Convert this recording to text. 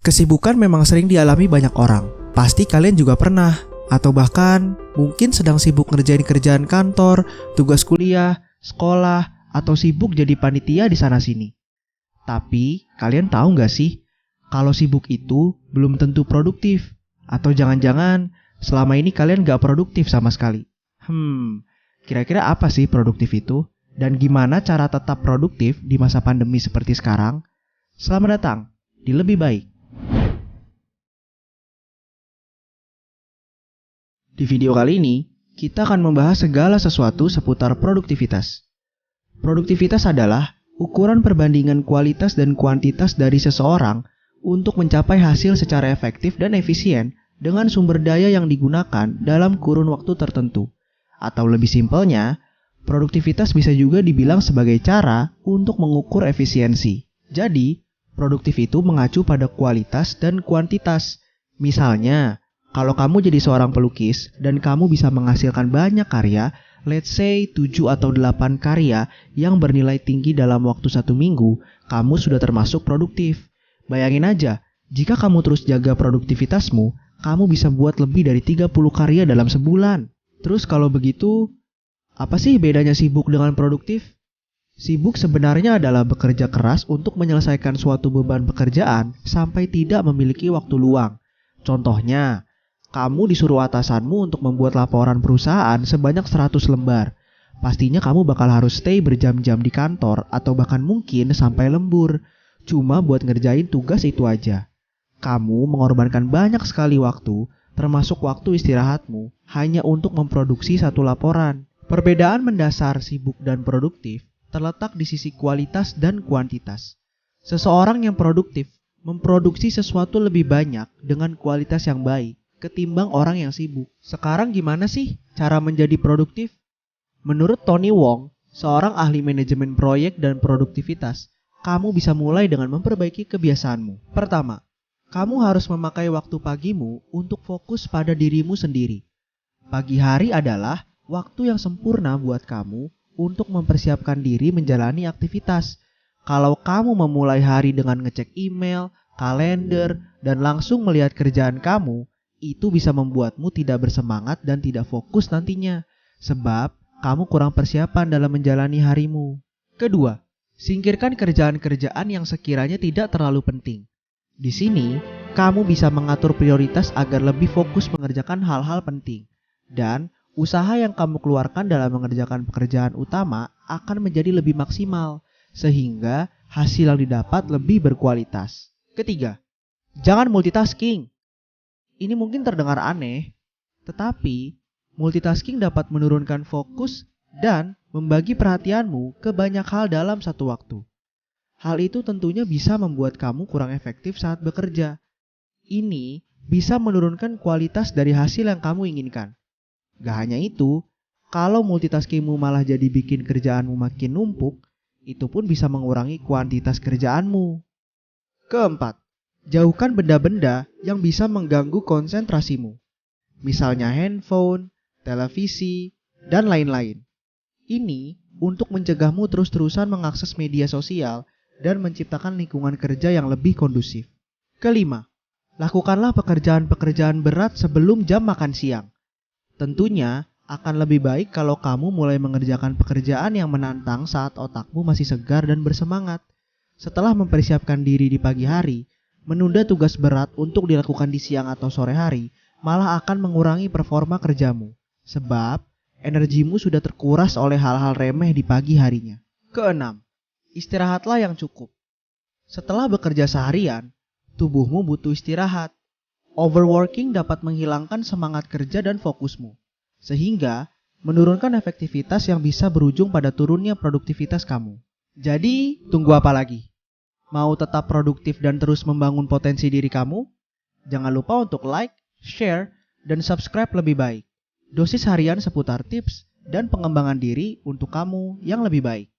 Kesibukan memang sering dialami banyak orang. Pasti kalian juga pernah, atau bahkan mungkin sedang sibuk ngerjain kerjaan kantor, tugas kuliah, sekolah, atau sibuk jadi panitia di sana-sini. Tapi, kalian tahu nggak sih, kalau sibuk itu belum tentu produktif. Atau jangan-jangan selama ini kalian nggak produktif sama sekali. Kira-kira apa sih produktif itu? Dan gimana cara tetap produktif di masa pandemi seperti sekarang? Selamat datang di Lebih Baik. Di video kali ini, kita akan membahas segala sesuatu seputar produktivitas. Produktivitas adalah ukuran perbandingan kualitas dan kuantitas dari seseorang untuk mencapai hasil secara efektif dan efisien dengan sumber daya yang digunakan dalam kurun waktu tertentu. Atau lebih simpelnya, produktivitas bisa juga dibilang sebagai cara untuk mengukur efisiensi. Jadi, produktif itu mengacu pada kualitas dan kuantitas. Misalnya, kalau kamu jadi seorang pelukis dan kamu bisa menghasilkan banyak karya, let's say 7 atau 8 karya yang bernilai tinggi dalam waktu 1 minggu, kamu sudah termasuk produktif. Bayangin aja, jika kamu terus jaga produktivitasmu, kamu bisa buat lebih dari 30 karya dalam sebulan. Terus kalau begitu, apa sih bedanya sibuk dengan produktif? Sibuk sebenarnya adalah bekerja keras untuk menyelesaikan suatu beban pekerjaan sampai tidak memiliki waktu luang. Contohnya, kamu disuruh atasanmu untuk membuat laporan perusahaan sebanyak 100 lembar. Pastinya kamu bakal harus stay berjam-jam di kantor atau bahkan mungkin sampai lembur. Cuma buat ngerjain tugas itu aja. Kamu mengorbankan banyak sekali waktu, termasuk waktu istirahatmu, hanya untuk memproduksi satu laporan. Perbedaan mendasar sibuk dan produktif terletak di sisi kualitas dan kuantitas. Seseorang yang produktif memproduksi sesuatu lebih banyak dengan kualitas yang baik ketimbang orang yang sibuk. Sekarang gimana sih cara menjadi produktif? Menurut Tony Wong, seorang ahli manajemen proyek dan produktivitas, kamu bisa mulai dengan memperbaiki kebiasaanmu. Pertama, kamu harus memakai waktu pagimu untuk fokus pada dirimu sendiri. Pagi hari adalah waktu yang sempurna buat kamu untuk mempersiapkan diri menjalani aktivitas. Kalau kamu memulai hari dengan ngecek email, kalender, dan langsung melihat kerjaan kamu, itu bisa membuatmu tidak bersemangat dan tidak fokus nantinya, sebab kamu kurang persiapan dalam menjalani harimu. Kedua, singkirkan kerjaan-kerjaan yang sekiranya tidak terlalu penting. Di sini, kamu bisa mengatur prioritas agar lebih fokus mengerjakan hal-hal penting. Dan usaha yang kamu keluarkan dalam mengerjakan pekerjaan utama akan menjadi lebih maksimal, sehingga hasil yang didapat lebih berkualitas. Ketiga, jangan multitasking. Ini mungkin terdengar aneh, tetapi multitasking dapat menurunkan fokus dan membagi perhatianmu ke banyak hal dalam satu waktu. Hal itu tentunya bisa membuat kamu kurang efektif saat bekerja. Ini bisa menurunkan kualitas dari hasil yang kamu inginkan. Gak hanya itu, kalau multitaskingmu malah jadi bikin kerjaanmu makin numpuk, itu pun bisa mengurangi kuantitas kerjaanmu. Keempat, jauhkan benda-benda yang bisa mengganggu konsentrasimu. Misalnya handphone, televisi, dan lain-lain. Ini untuk mencegahmu terus-terusan mengakses media sosial dan menciptakan lingkungan kerja yang lebih kondusif. Kelima, lakukanlah pekerjaan-pekerjaan berat sebelum jam makan siang. Tentunya akan lebih baik kalau kamu mulai mengerjakan pekerjaan yang menantang saat otakmu masih segar dan bersemangat. Setelah mempersiapkan diri di pagi hari, menunda tugas berat untuk dilakukan di siang atau sore hari malah akan mengurangi performa kerjamu, sebab energimu sudah terkuras oleh hal-hal remeh di pagi harinya. Keenam, istirahatlah yang cukup. Setelah bekerja seharian, tubuhmu butuh istirahat. Overworking dapat menghilangkan semangat kerja dan fokusmu, sehingga menurunkan efektivitas yang bisa berujung pada turunnya produktivitas kamu. Jadi, tunggu apa lagi? Mau tetap produktif dan terus membangun potensi diri kamu? Jangan lupa untuk like, share, dan subscribe Lebih Baik. Dosis harian seputar tips dan pengembangan diri untuk kamu yang lebih baik.